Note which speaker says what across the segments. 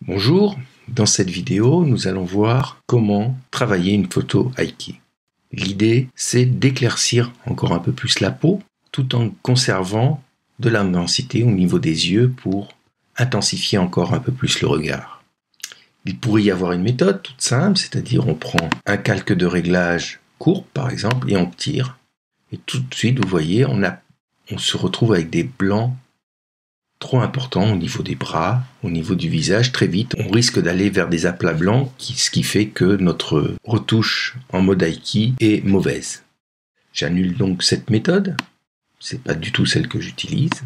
Speaker 1: Bonjour, dans cette vidéo, nous allons voir comment travailler une photo Aiki. L'idée, c'est d'éclaircir encore un peu plus la peau, tout en conservant de l'intensité au niveau des yeux pour intensifier encore un peu plus le regard. Il pourrait y avoir une méthode toute simple, c'est-à-dire on prend un calque de réglage court par exemple et on tire. Et tout de suite, vous voyez, on se retrouve avec des blancs trop importants au niveau des bras, au niveau du visage. Très vite, on risque d'aller vers des aplats blancs, ce qui fait que notre retouche en mode Aiki est mauvaise. J'annule donc cette méthode. C'est pas du tout celle que j'utilise.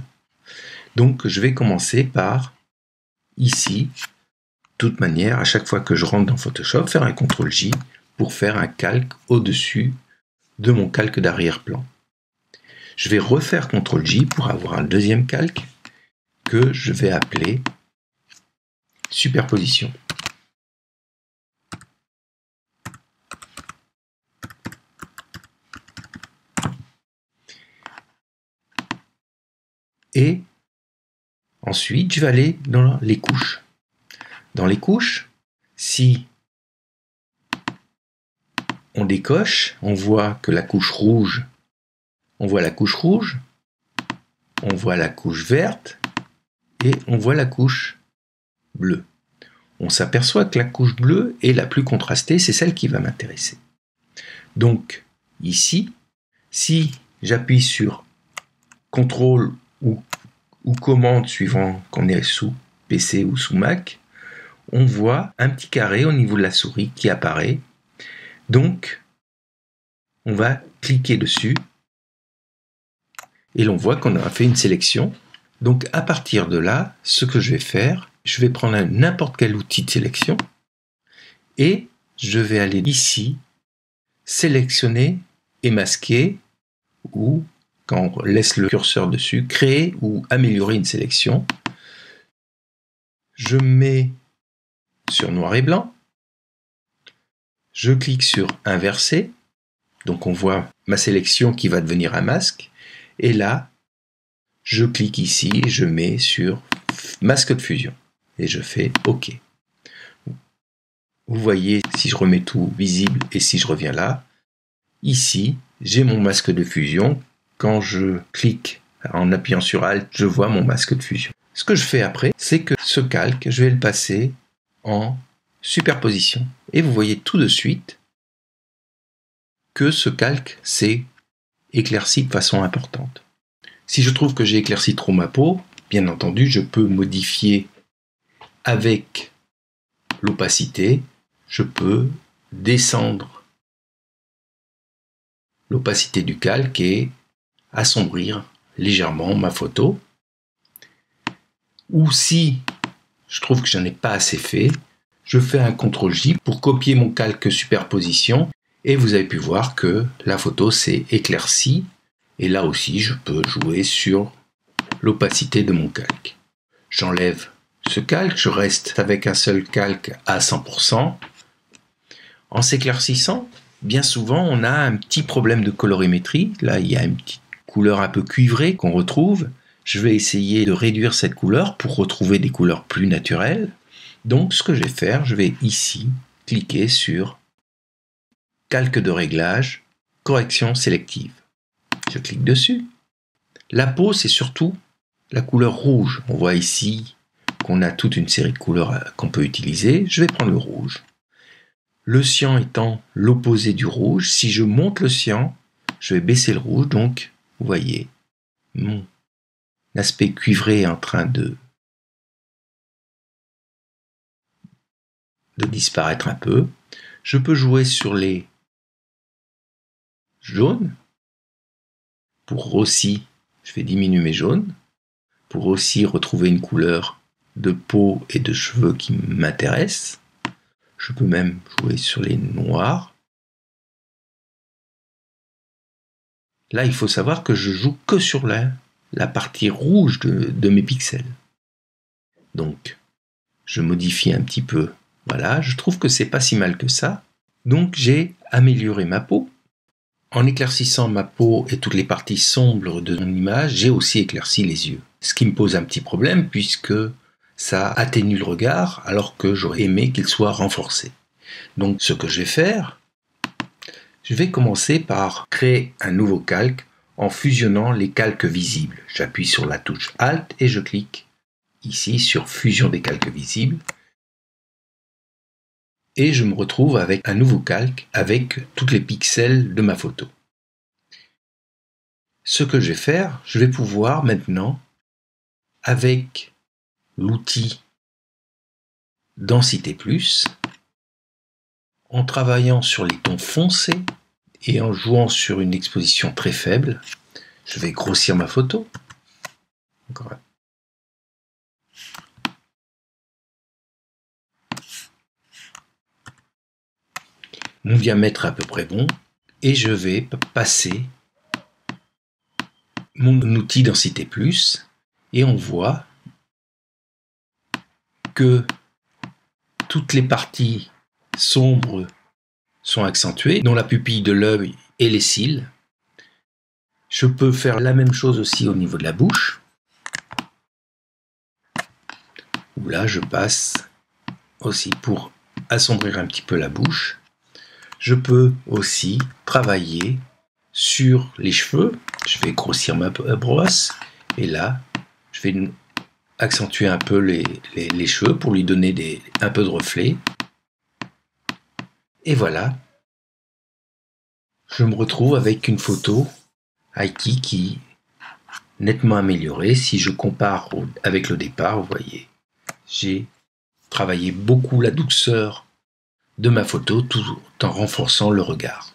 Speaker 1: Donc, je vais commencer par, ici, de toute manière, à chaque fois que je rentre dans Photoshop, faire un CTRL-J pour faire un calque au-dessus de mon calque d'arrière-plan. Je vais refaire CTRL-J pour avoir un deuxième calque que je vais appeler superposition. Et ensuite, je vais aller dans les couches. Dans les couches, si on décoche, on voit que la couche rouge, on voit la couche rouge, on voit la couche verte et on voit la couche bleue. On s'aperçoit que la couche bleue est la plus contrastée, c'est celle qui va m'intéresser. Donc ici, si j'appuie sur CTRL ou commande suivant qu'on est sous PC ou sous Mac, on voit un petit carré au niveau de la souris qui apparaît. Donc, on va cliquer dessus et l'on voit qu'on a fait une sélection. Donc, à partir de là, ce que je vais faire, je vais prendre n'importe quel outil de sélection et je vais aller ici, sélectionner et masquer, ou quand on laisse le curseur dessus, créer ou améliorer une sélection. Je mets sur noir et blanc. Je clique sur inverser. Donc on voit ma sélection qui va devenir un masque. Et là, je clique ici et je mets sur masque de fusion. Et je fais OK. Vous voyez, si je remets tout visible et si je reviens là, ici, j'ai mon masque de fusion. Quand je clique en appuyant sur Alt, je vois mon masque de fusion. Ce que je fais après, c'est que ce calque, je vais le passer en superposition. Et vous voyez tout de suite que ce calque s'est éclairci de façon importante. Si je trouve que j'ai éclairci trop ma peau, bien entendu, je peux modifier avec l'opacité. Je peux descendre l'opacité du calque et assombrir légèrement ma photo. Ou si je trouve que j'en ai pas assez fait, je fais un CTRL-J pour copier mon calque superposition et vous avez pu voir que la photo s'est éclaircie. Et là aussi, je peux jouer sur l'opacité de mon calque. J'enlève ce calque, je reste avec un seul calque à 100%. En s'éclaircissant, bien souvent, on a un petit problème de colorimétrie. Là, il y a une petite couleur un peu cuivrée qu'on retrouve. Je vais essayer de réduire cette couleur pour retrouver des couleurs plus naturelles. Donc, ce que je vais faire, je vais ici cliquer sur calque de réglage, correction sélective. Je clique dessus. La peau, c'est surtout la couleur rouge. On voit ici qu'on a toute une série de couleurs qu'on peut utiliser. Je vais prendre le rouge. Le cyan étant l'opposé du rouge, si je monte le cyan, je vais baisser le rouge. Donc, vous voyez, mon aspect cuivré est en train de disparaître un peu. Je peux jouer sur les jaunes. Pour aussi, je vais diminuer mes jaunes. Pour aussi retrouver une couleur de peau et de cheveux qui m'intéresse. Je peux même jouer sur les noirs. Là, il faut savoir que je joue que sur la partie rouge de mes pixels. Donc, je modifie un petit peu. Voilà, je trouve que c'est pas si mal que ça. Donc, j'ai amélioré ma peau. En éclaircissant ma peau et toutes les parties sombres de mon image, j'ai aussi éclairci les yeux. Ce qui me pose un petit problème puisque ça atténue le regard alors que j'aurais aimé qu'il soit renforcé. Donc ce que je vais faire, je vais commencer par créer un nouveau calque en fusionnant les calques visibles. J'appuie sur la touche Alt et je clique ici sur Fusion des calques visibles. Et je me retrouve avec un nouveau calque avec tous les pixels de ma photo. Ce que je vais faire, je vais pouvoir maintenant, avec l'outil Densité Plus, en travaillant sur les tons foncés et en jouant sur une exposition très faible, je vais grossir ma photo. Encore. Mon diamètre est à peu près bon et je vais passer mon outil Densité Plus et on voit que toutes les parties sombres sont accentuées, dont la pupille de l'œil et les cils. Je peux faire la même chose aussi au niveau de la bouche, où là je passe aussi pour assombrir un petit peu la bouche. Je peux aussi travailler sur les cheveux. Je vais grossir ma brosse et là, je vais accentuer un peu les cheveux pour lui donner un peu de reflet. Et voilà, je me retrouve avec une photo Aiki qui est nettement améliorée. Si je compare avec le départ, vous voyez, j'ai travaillé beaucoup la douceur de ma photo tout en renforçant le regard.